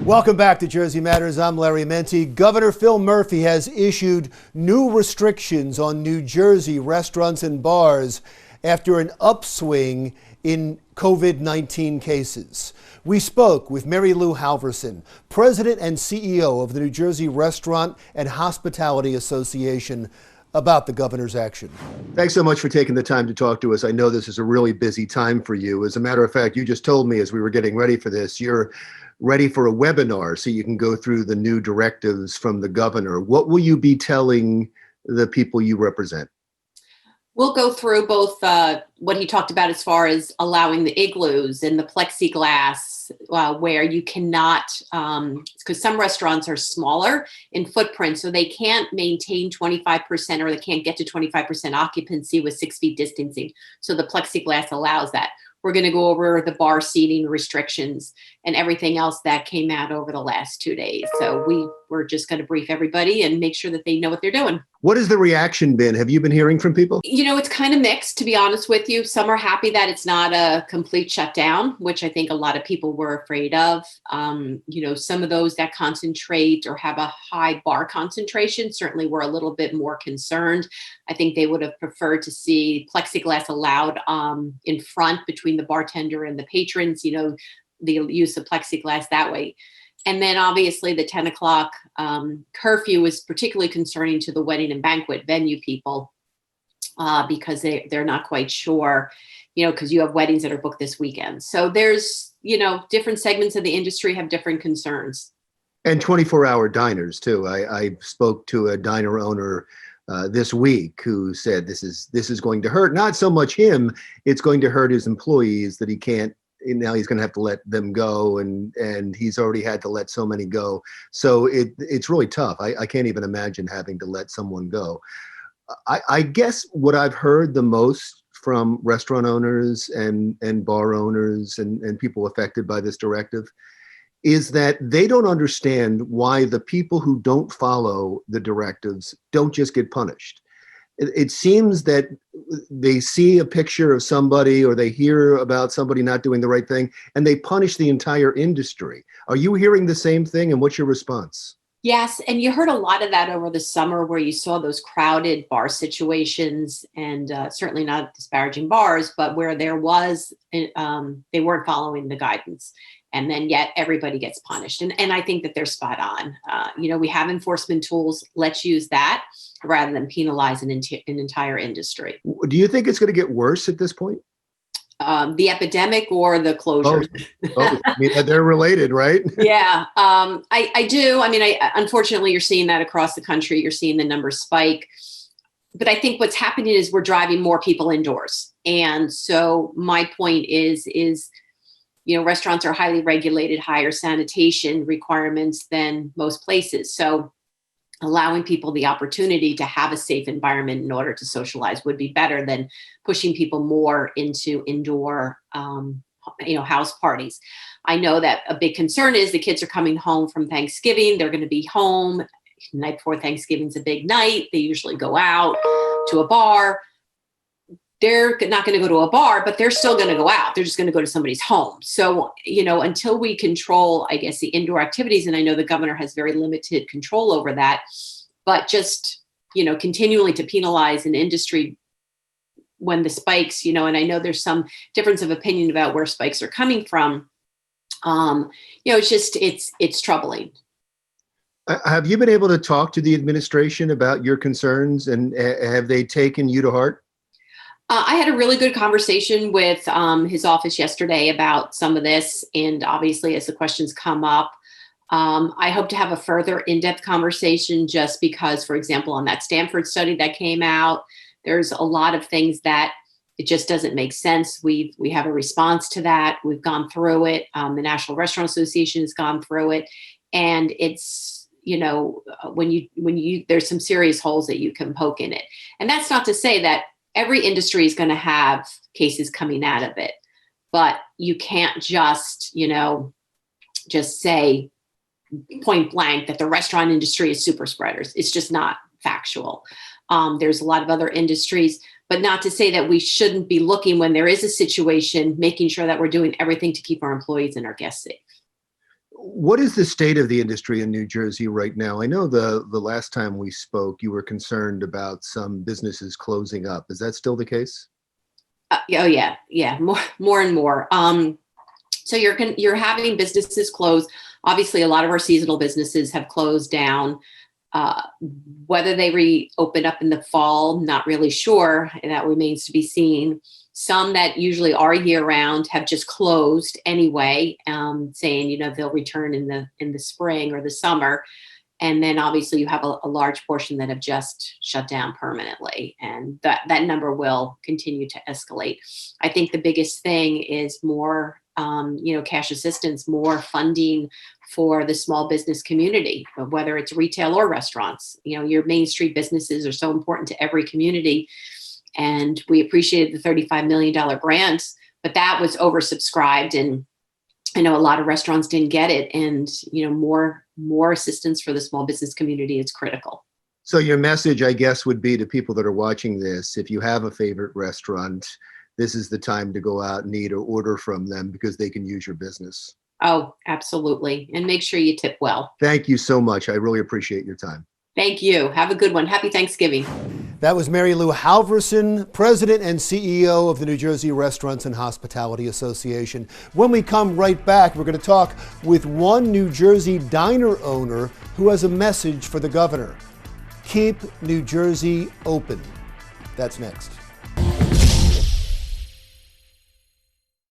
Welcome back to Jersey Matters. I'm Larry Mendte. Governor Phil Murphy has issued new restrictions on New Jersey restaurants and bars after an upswing in COVID-19 cases. We spoke with Marilou Halvorsen, President and CEO of the New Jersey Restaurant and Hospitality Association, about the governor's action. Thanks so much for taking the time to talk to us. I know this is a really busy time for you. As a matter of fact, you just told me as we were getting ready for this, you're ready for a webinar so you can go through the new directives from the governor. What will you be telling the people you represent? We'll go through both what he talked about as far as allowing the igloos and the plexiglass where you cannot, because some restaurants are smaller in footprint, so they can't maintain 25% or they can't get to 25% occupancy with 6 feet distancing. So the plexiglass allows that. We're going to go over the bar seating restrictions and everything else that came out over the last 2 days. So we're just going to brief everybody and make sure that they know what they're doing. What has the reaction been? Have you been hearing from people? You know, it's kind of mixed, to be honest with you. Some are happy that it's not a complete shutdown, which I think a lot of people were afraid of. Some of those that concentrate or have a high bar concentration certainly were a little bit more concerned. I think they would have preferred to see plexiglass allowed in front between the bartender and the patrons, the use of plexiglass that way. And then obviously the 10 o'clock curfew was particularly concerning to the wedding and banquet venue people because they're not quite sure, because you have weddings that are booked this weekend. So there's, different segments of the industry have different concerns. And 24-hour diners too. I spoke to a diner owner this week who said this is going to hurt, not so much him, it's going to hurt his employees that he can't. Now he's going to have to let them go, and he's already had to let so many go. So it's really tough. I can't even imagine having to let someone go. I guess what I've heard the most from restaurant owners and bar owners and people affected by this directive is that they don't understand why the people who don't follow the directives don't just get punished. It seems that they see a picture of somebody or they hear about somebody not doing the right thing and they punish the entire industry. Are you hearing the same thing, and what's your response? Yes, and you heard a lot of that over the summer where you saw those crowded bar situations, and certainly not disparaging bars, but where there was, they weren't following the guidance. And then yet everybody gets punished. And I think that they're spot on. We have enforcement tools. Let's use that rather than penalize an entire industry. Do you think it's going to get worse at this point? The epidemic or the closures? Both. I mean, they're related, right? Yeah, I do. I mean, unfortunately, you're seeing that across the country. You're seeing the numbers spike. But I think what's happening is we're driving more people indoors. And so my point is restaurants are highly regulated, higher sanitation requirements than most places. So allowing people the opportunity to have a safe environment in order to socialize would be better than pushing people more into indoor, house parties. I know that a big concern is the kids are coming home from Thanksgiving. They're going to be home. The night before Thanksgiving's a big night. They usually go out to a bar. They're not going to go to a bar, but they're still going to go out. They're just going to go to somebody's home. So, until we control, I guess, the indoor activities, and I know the governor has very limited control over that, but just, continually to penalize an industry when the spikes, and I know there's some difference of opinion about where spikes are coming from. It's troubling. Have you been able to talk to the administration about your concerns, and have they taken you to heart? I had a really good conversation with his office yesterday about some of this. And obviously, as the questions come up, I hope to have a further in-depth conversation just because, for example, on that Stanford study that came out, there's a lot of things that it just doesn't make sense. We have a response to that. We've gone through it. The National Restaurant Association has gone through it. And it's, when you there's some serious holes that you can poke in it. And that's not to say that every industry is going to have cases coming out of it, but you can't just say point blank that the restaurant industry is super spreaders. It's just not factual. There's a lot of other industries, but not to say that we shouldn't be looking when there is a situation, making sure that we're doing everything to keep our employees and our guests safe. What is the state of the industry in New Jersey right now? I know the last time we spoke, you were concerned about some businesses closing up. Is that still the case? Oh yeah, more and more. So you're having businesses close. Obviously, a lot of our seasonal businesses have closed down. Whether they reopen up in the fall, not really sure. And that remains to be seen. Some that usually are year round have just closed anyway, saying they'll return in the spring or the summer. And then obviously you have a large portion that have just shut down permanently, and that number will continue to escalate. I think the biggest thing is more cash assistance, more funding for the small business community, whether it's retail or restaurants. Your Main Street businesses are so important to every community. And we appreciated the $35 million grant, but that was oversubscribed. And I know a lot of restaurants didn't get it. And, more assistance for the small business community is critical. So your message, I guess, would be to people that are watching this: if you have a favorite restaurant, this is the time to go out and eat or order from them, because they can use your business. Oh, absolutely. And make sure you tip well. Thank you so much. I really appreciate your time. Thank you. Have a good one. Happy Thanksgiving. That was Marilou Halvorsen, President and CEO of the New Jersey Restaurants and Hospitality Association. When we come right back, we're going to talk with one New Jersey diner owner who has a message for the governor. Keep New Jersey open. That's next.